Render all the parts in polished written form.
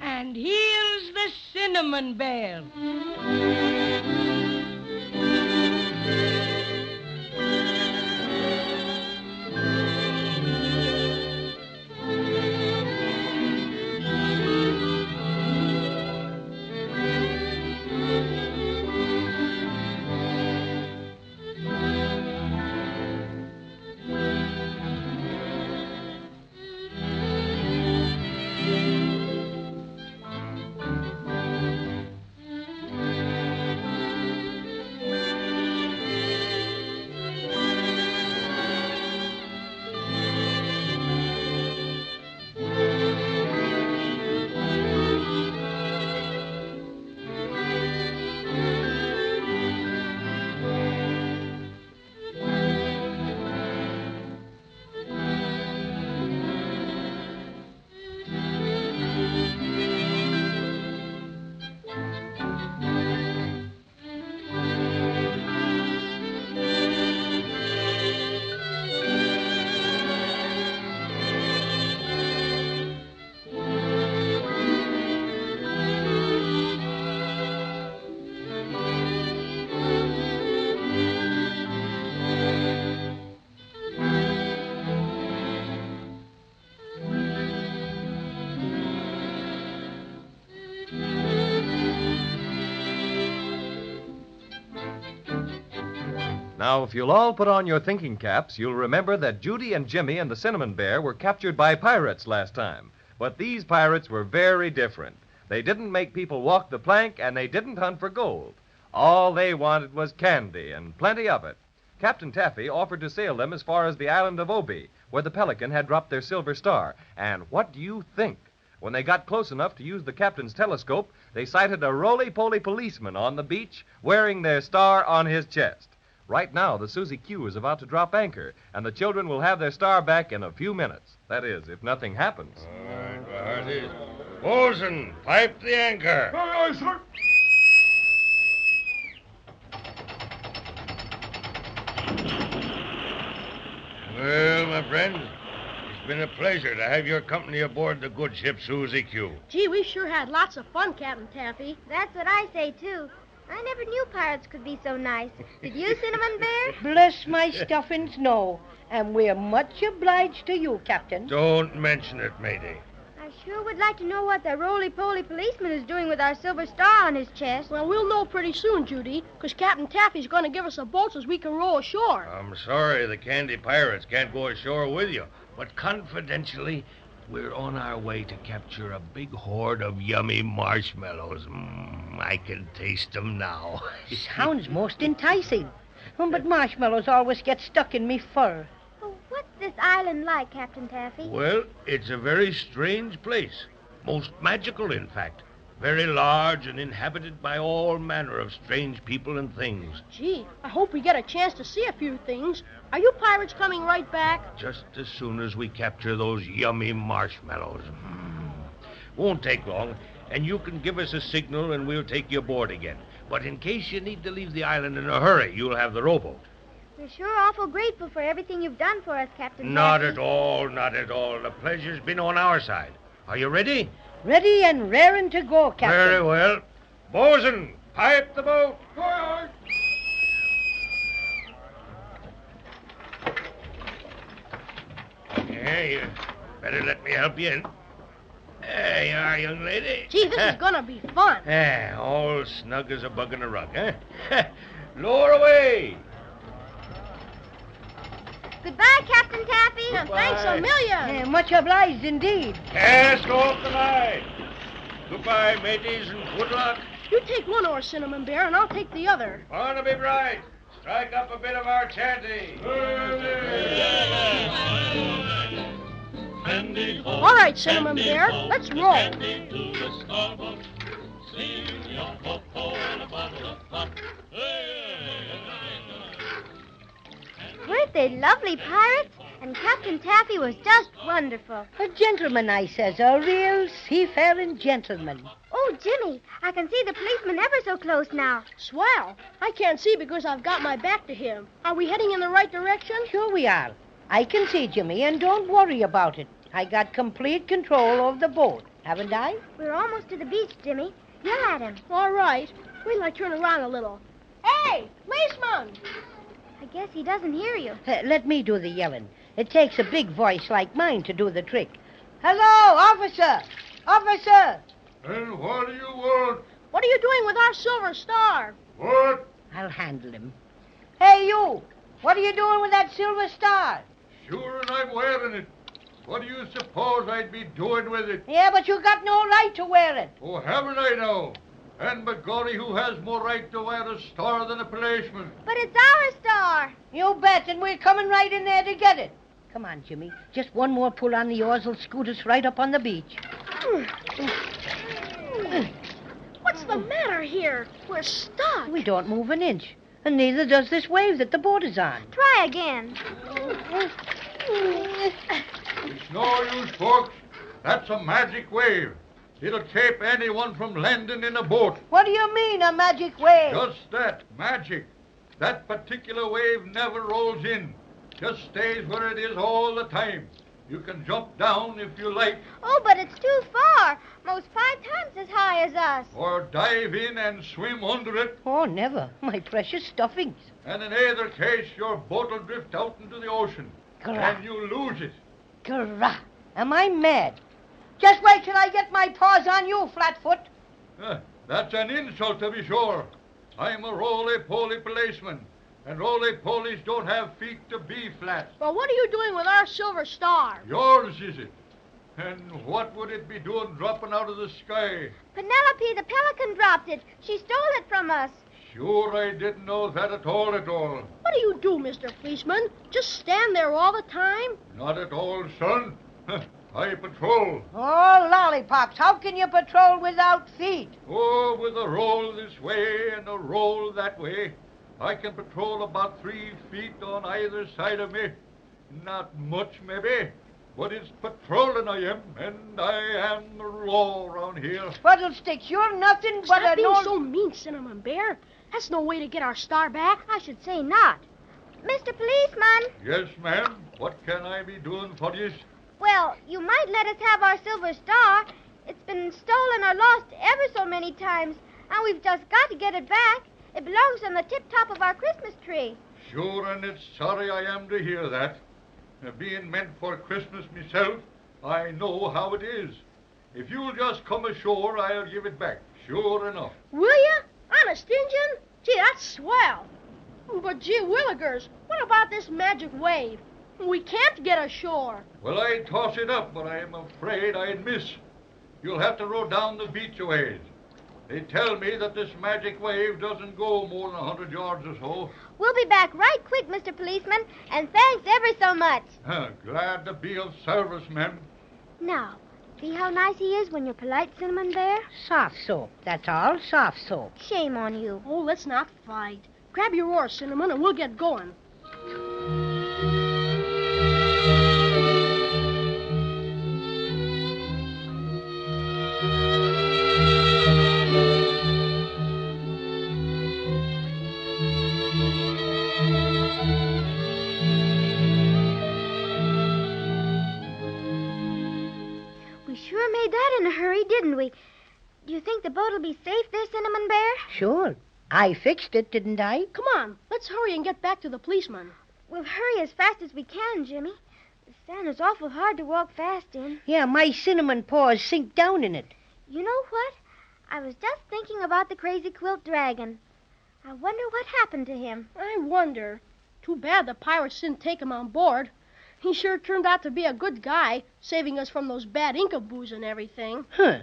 And here's the cinnamon bear. Now, if you'll all put on your thinking caps, you'll remember that Judy and Jimmy and the Cinnamon Bear were captured by pirates last time. But these pirates were very different. They didn't make people walk the plank, and they didn't hunt for gold. All they wanted was candy, and plenty of it. Captain Taffy offered to sail them as far as the island of Obi, where the Pelican had dropped their silver star. And what do you think? When they got close enough to use the captain's telescope, they sighted a Roli-Poly policeman on the beach wearing their star on his chest. Right now, the Susie Q is about to drop anchor, and the children will have their star back in a few minutes. That is, if nothing happens. All right, Hardy. Bosun, pipe the anchor. Aye, aye, sir. Well, my friend, it's been a pleasure to have your company aboard the good ship Susie Q. Gee, we sure had lots of fun, Captain Taffy. That's what I say, too. I never knew pirates could be so nice. Did you, Cinnamon Bear? Bless my stuffings, no. And we're much obliged to you, Captain. Don't mention it, matey. I sure would like to know what the Roli-Poly policeman is doing with our silver star on his chest. Well, we'll know pretty soon, Judy, because Captain Taffy's going to give us a boat so we can row ashore. I'm sorry the candy pirates can't go ashore with you, but confidentially, we're on our way to capture a big hoard of yummy marshmallows. I can taste them now. Sounds most enticing. But marshmallows always get stuck in me fur. Well, what's this island like, Captain Taffy? Well, it's a very strange place. Most magical, in fact. Very large and inhabited by all manner of strange people and things. Gee, I hope we get a chance to see a few things. Are you pirates coming right back? Just as soon as we capture those yummy marshmallows. Won't take long, and you can give us a signal and we'll take you aboard again. But in case you need to leave the island in a hurry, you'll have the rowboat. We're sure awful grateful for everything you've done for us, Captain Not Taffy. at all, not at all. The pleasure's been on our side. Are you ready? Ready and raring to go, Captain. Very well. Bosun, pipe the boat. Aye, Yeah, you better let me help you in. There you are, young lady. Gee, this is going to be fun. All snug as a bug in a rug, huh? Lower away. Goodbye, Captain Taffy. Thanks a million. Much obliged indeed. Cast off the line. Goodbye, mateys, and good luck. You take one oar, Cinnamon Bear, and I'll take the other. Barnaby Bright, strike up a bit of our chanty. All right, Cinnamon Bear, let's roll. Weren't they lovely pirates? And Captain Taffy was just wonderful. A gentleman, I says, a real seafaring gentleman. Oh, Jimmy, I can see the policeman ever so close now. Swell. I can't see because I've got my back to him. Are we heading in the right direction? Sure we are. I can see, Jimmy, and don't worry about it. I got complete control of the boat, haven't I? We're almost to the beach, Jimmy. Yell at him. All right. Wait till I turn around a little. Hey, policeman! I guess he doesn't hear you. Let me do the yelling. It takes a big voice like mine to do the trick. Hello, officer! Officer! And what do you want? What are you doing with our silver star? What? I'll handle him. Hey, you! What are you doing with that silver star? Sure, and I'm wearing it. What do you suppose I'd be doing with it? Yeah, but you got no right to wear it. Oh, haven't I now? And begorry, who has more right to wear a star than a policeman? But it's our star. You bet, and we're coming right in there to get it. Come on, Jimmy. Just one more pull on the oars will scoot us right up on the beach. What's the matter here? We're stuck. We don't move an inch, and neither does this wave that the boat is on. Try again. It's no use, folks. That's a magic wave. It'll keep anyone from landing in a boat. What do you mean, a magic wave? Just that, magic. That particular wave never rolls in. Just stays where it is all the time. You can jump down if you like. Oh, but it's too far. Most 5 times as high as us. Or dive in and swim under it. Oh, never. My precious stuffings. And in either case, your boat will drift out into the ocean. Grah. And you lose it. Grah. Am I mad? Just wait till I get my paws on you, Flatfoot. That's an insult, to be sure. I'm a Roli-Poly policeman. And Roli-Polys don't have feet to be flat. Well, what are you doing with our silver star? Yours, is it? And what would it be doing dropping out of the sky? Penelope the pelican dropped it. She stole it from us. Sure, I didn't know that at all. What do you do, Mr. Policeman? Just stand there all the time? Not at all, son. I patrol. Oh, lollipops, how can you patrol without feet? Oh, with a roll this way and a roll that way. I can patrol about 3 feet on either side of me. Not much, maybe, but it's patrolling I am, and I am the law around here. Fiddlesticks, you're nothing but Stop an being old... so mean, Cinnamon Bear. That's no way to get our star back. I should say not. Mr. Policeman. Yes, ma'am. What can I be doing for you? Well, you might let us have our silver star. It's been stolen or lost ever so many times, and we've just got to get it back. It belongs on the tip-top of our Christmas tree. Sure, and it's sorry I am to hear that. Being meant for Christmas myself, I know how it is. If you'll just come ashore, I'll give it back, sure enough. Will you? Honest, Injun? Gee, that's swell. But gee willikers, what about this magic wave? We can't get ashore. Well, I'd toss it up, but I'm afraid I'd miss. You'll have to row down the beach a ways. They tell me that this magic wave doesn't go more than 100 yards or so. We'll be back right quick, Mr. Policeman, and thanks ever so much. Glad to be of service, ma'am. Now, see how nice he is when you're polite, Cinnamon Bear? Soft soap, that's all, soft soap. Shame on you. Oh, let's not fight. Grab your oar, Cinnamon, and we'll get going. We sure made that in a hurry, didn't we? Do you think the boat will be safe there, Cinnamon Bear? Sure. I fixed it, didn't I? Come on, let's hurry and get back to the policeman. We'll hurry as fast as we can, Jimmy. The sand is awful hard to walk fast in. Yeah, my cinnamon paws sink down in it. You know what? I was just thinking about the crazy quilt dragon. I wonder what happened to him. I wonder. Too bad the pirates didn't take him on board. He sure turned out to be a good guy, saving us from those bad Incaboos and everything. Huh.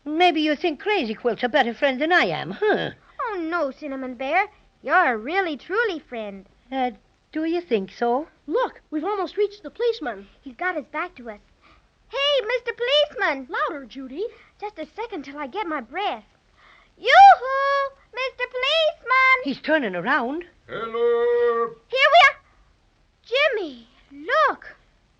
Maybe you think Crazy Quilt's a better friend than I am, huh? Oh, no, Cinnamon Bear. You're a really, truly friend. Do you think so? Look, we've almost reached the policeman. He's got his back to us. Hey, Mr. Policeman! Louder, Judy. Just a second till I get my breath. Yoo-hoo! Mr. Policeman! He's turning around. Hello. Here we are. Jimmy, look.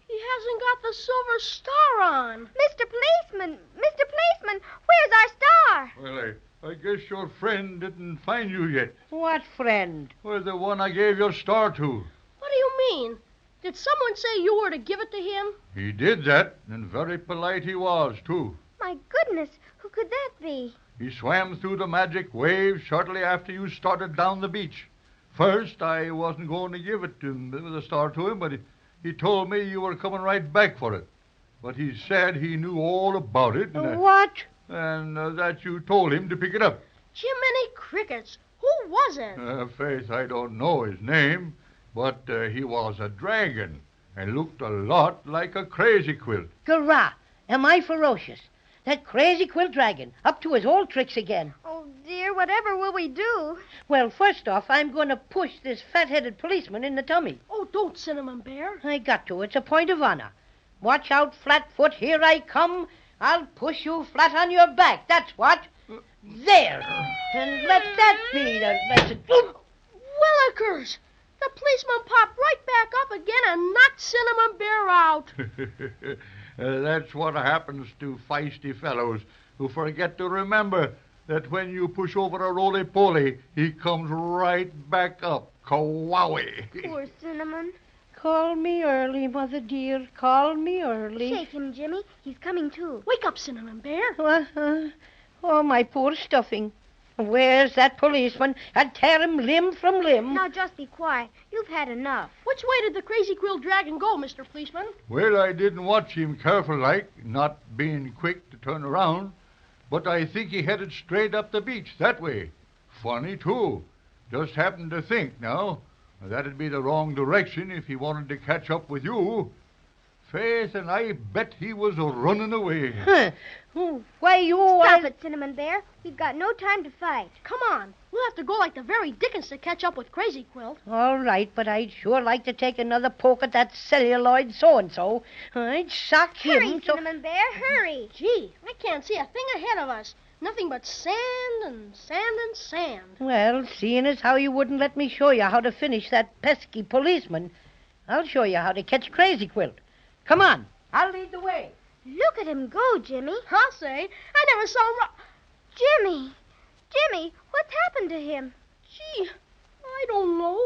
He hasn't got the silver star on. Mr. Policeman, where's our star? Well, I guess your friend didn't find you yet. What friend? Well, the one I gave your star to. What do you mean? Did someone say you were to give it to him? He did that, and very polite he was, too. My goodness, who could that be? He swam through the magic wave shortly after you started down the beach. First, I wasn't going to give it to him, the star to him, but he told me you were coming right back for it. But he said he knew all about it. And, What? And that you told him to pick it up. Jiminy Crickets. Who was it? Faith, I don't know his name, but he was a dragon and looked a lot like a crazy quilt. Gurrah! Am I ferocious? That crazy quilt dragon, up to his old tricks again. Oh, dear, whatever will we do? Well, first off, I'm going to push this fat-headed policeman in the tummy. Oh, don't, Cinnamon Bear. I got to. It's a point of honor. Watch out, Flatfoot. Here I come. I'll push you flat on your back. That's what. There. And let that be the lesson. Willikers! The policeman popped right back up again and knocked Cinnamon Bear out. That's what happens to feisty fellows who forget to remember that when you push over a Roli-Poly, he comes right back up. Kawowie. Poor Cinnamon. Call me early, Mother dear. Call me early. Shake him, Jimmy. He's coming too. Wake up, Cinnamon Bear. Oh, my poor stuffing. Where's that policeman? I'd tear him limb from limb. Now, just be quiet. You've had enough. Which way did the crazy quill dragon go, Mr. Policeman? Well, I didn't watch him careful like, not being quick to turn around, but I think he headed straight up the beach, that way. Funny, too. Just happened to think, now, that'd be the wrong direction if he wanted to catch up with you. Faith, and I bet he was running away. Huh. Why, you... Stop it, Cinnamon Bear. We've got no time to fight. Come on. We'll have to go like the very Dickens to catch up with Crazy Quilt. All right, but I'd sure like to take another poke at that celluloid so-and-so. I'd sock him Hurry, so... Cinnamon Bear, hurry. Gee, I can't see a thing ahead of us. Nothing but sand and sand and sand. Well, seeing as how you wouldn't let me show you how to finish that pesky policeman, I'll show you how to catch Crazy Quilt. Come on, I'll lead the way. Look at him go, Jimmy. I'll say, I never saw him Jimmy! Jimmy, what's happened to him? Gee, I don't know.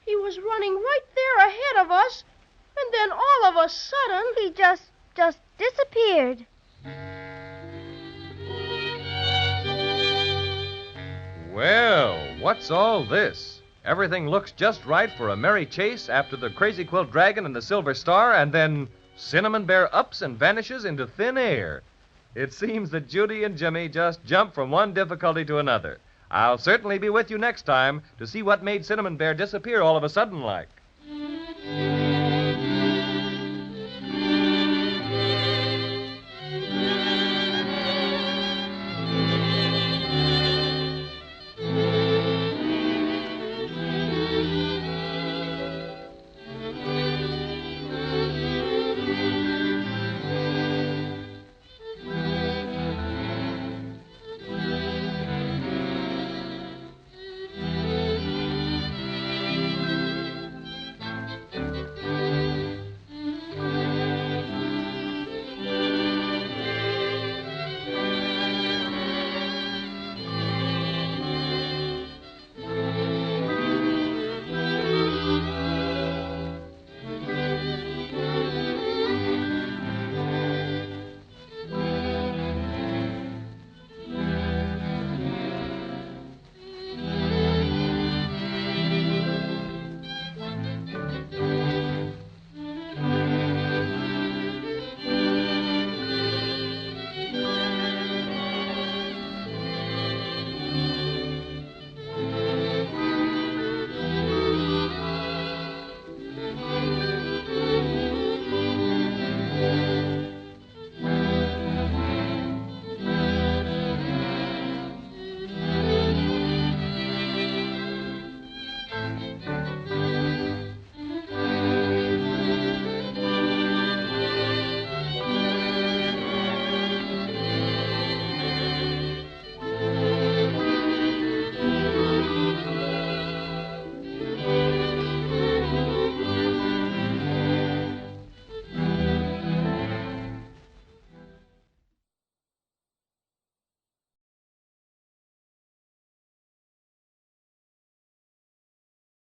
He was running right there ahead of us, and then all of a sudden... He just disappeared. Well, what's all this? Everything looks just right for a merry chase after the Crazy Quilt Dragon and the Silver Star, and then Cinnamon Bear ups and vanishes into thin air. It seems that Judy and Jimmy just jumped from one difficulty to another. I'll certainly be with you next time to see what made Cinnamon Bear disappear all of a sudden like.